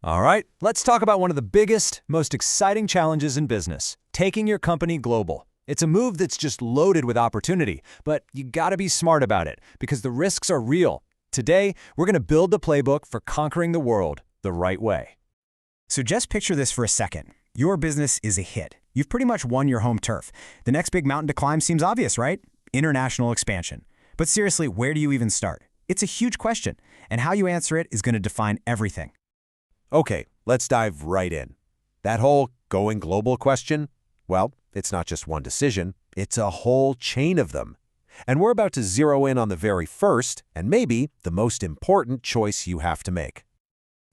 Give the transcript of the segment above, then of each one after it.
All right, let's talk about one of the biggest, most exciting challenges in business, taking your company global. It's a move that's just loaded with opportunity, but you gotta be smart about it because the risks are real. Today, we're gonna build the playbook for conquering the world the right way. So just picture this for a second. Your business is a hit. You've pretty much won your home turf. The next big mountain to climb seems obvious, right? International expansion. But seriously, where do you even start? It's a huge question, and how you answer it is going to define everything. Okay, let's dive right in. That whole going global question, well, it's not just one decision, it's a whole chain of them. And we're about to zero in on the very first, and maybe the most important choice you have to make.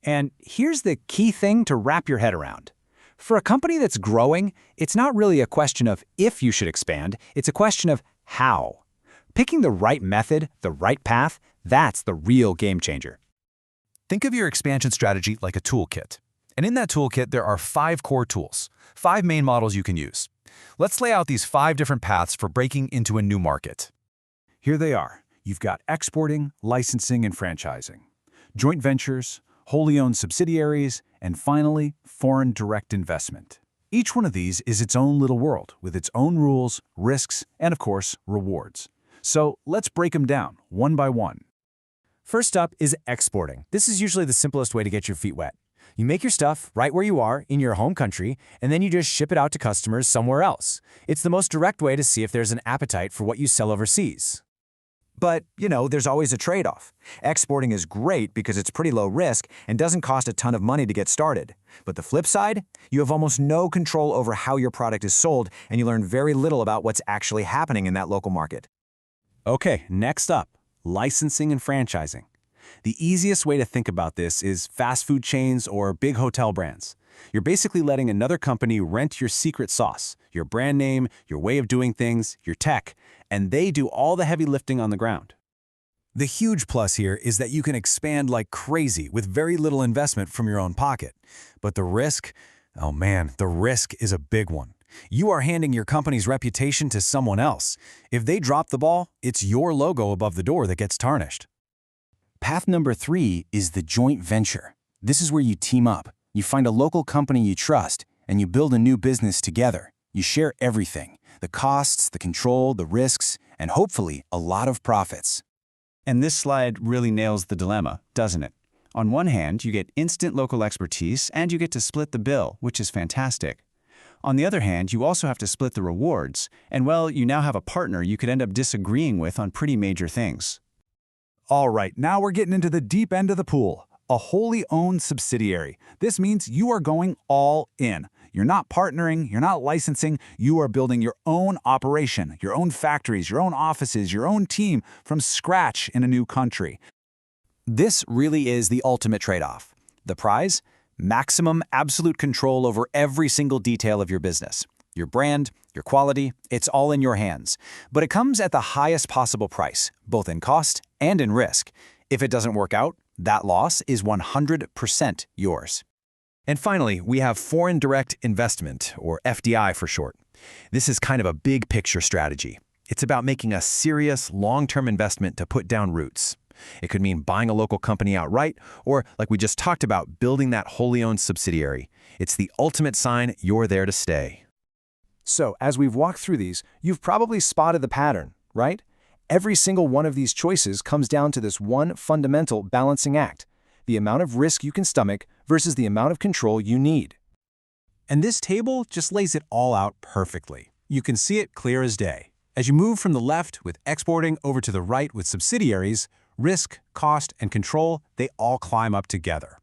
And here's the key thing to wrap your head around. For a company that's growing, it's not really a question of if you should expand, it's a question of how. Picking the right method, the right path, that's the real game changer. Think of your expansion strategy like a toolkit. And in that toolkit, there are 5 core tools, 5 main models you can use. Let's lay out these 5 different paths for breaking into a new market. Here they are. You've got exporting, licensing, and franchising, joint ventures, wholly owned subsidiaries, and finally, foreign direct investment. Each one of these is its own little world with its own rules, risks, and of course, rewards. So let's break them down one by one. First up is exporting. This is usually the simplest way to get your feet wet. You make your stuff right where you are in your home country, and then you just ship it out to customers somewhere else. It's the most direct way to see if there's an appetite for what you sell overseas. But, there's always a trade-off. Exporting is great because it's pretty low risk and doesn't cost a ton of money to get started. But the flip side, you have almost no control over how your product is sold, and you learn very little about what's actually happening in that local market. Okay, next up, licensing and franchising. The easiest way to think about this is fast food chains or big hotel brands. You're basically letting another company rent your secret sauce, your brand name, your way of doing things, your tech, and they do all the heavy lifting on the ground. The huge plus here is that you can expand like crazy with very little investment from your own pocket. But the risk? Oh man, the risk is a big one. You are handing your company's reputation to someone else. If they drop the ball, it's your logo above the door that gets tarnished. Path number 3 is the joint venture. This is where you team up. You find a local company you trust, and you build a new business together. You share everything, the costs, the control, the risks, and hopefully a lot of profits. And this slide really nails the dilemma, doesn't it? On one hand, you get instant local expertise, and you get to split the bill, which is fantastic. On the other hand, you also have to split the rewards, and well, you now have a partner you could end up disagreeing with on pretty major things. All right, now we're getting into the deep end of the pool. A wholly owned subsidiary. This means you are going all in. You're not partnering, you're not licensing, you are building your own operation, your own factories, your own offices, your own team from scratch in a new country. This really is the ultimate trade-off. The prize? Maximum absolute control over every single detail of your business. Your brand, your quality, it's all in your hands. But it comes at the highest possible price, both in cost and in risk. If it doesn't work out, that loss is 100% yours. And finally, we have foreign direct investment, or FDI for short. This is kind of a big picture strategy. It's about making a serious, long-term investment to put down roots. It could mean buying a local company outright, or, like we just talked about, building that wholly owned subsidiary. It's the ultimate sign you're there to stay. So, as we've walked through these, you've probably spotted the pattern, right? Every single one of these choices comes down to this one fundamental balancing act: the amount of risk you can stomach versus the amount of control you need. And this table just lays it all out perfectly. You can see it clear as day. As you move from the left with exporting over to the right with subsidiaries, risk, cost, and control, they all climb up together.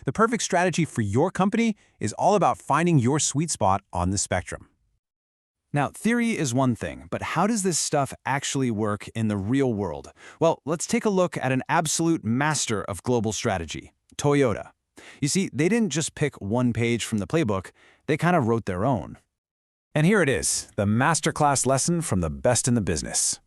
The perfect strategy for your company is all about finding your sweet spot on the spectrum. Now, theory is one thing, but how does this stuff actually work in the real world? Well, let's take a look at an absolute master of global strategy, Toyota. You see, they didn't just pick one page from the playbook, they kind of wrote their own. And here it is, the masterclass lesson from the best in the business.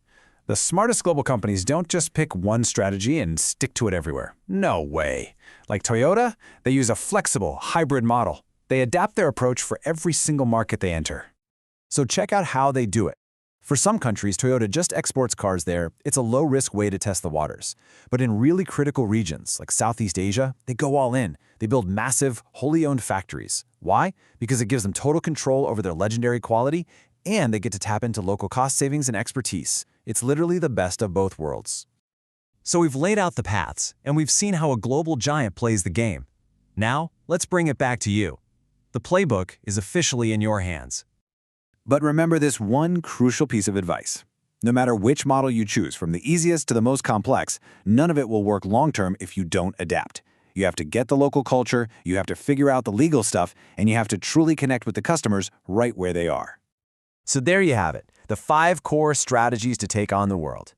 The smartest global companies don't just pick one strategy and stick to it everywhere. No way. Like Toyota, they use a flexible, hybrid model. They adapt their approach for every single market they enter. So check out how they do it. For some countries, Toyota just exports cars there. It's a low-risk way to test the waters. But in really critical regions, like Southeast Asia, they go all in. They build massive, wholly owned factories. Why? Because it gives them total control over their legendary quality, and they get to tap into local cost savings and expertise. It's literally the best of both worlds. So we've laid out the paths, and we've seen how a global giant plays the game. Now, let's bring it back to you. The playbook is officially in your hands. But remember this one crucial piece of advice. No matter which model you choose, from the easiest to the most complex, none of it will work long-term if you don't adapt. You have to get the local culture, you have to figure out the legal stuff, and you have to truly connect with the customers right where they are. So there you have it, the 5 core strategies to take on the world.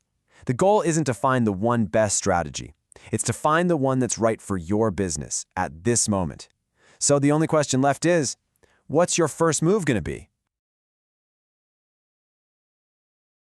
The goal isn't to find the one best strategy. It's to find the one that's right for your business at this moment. So the only question left is, what's your first move going to be?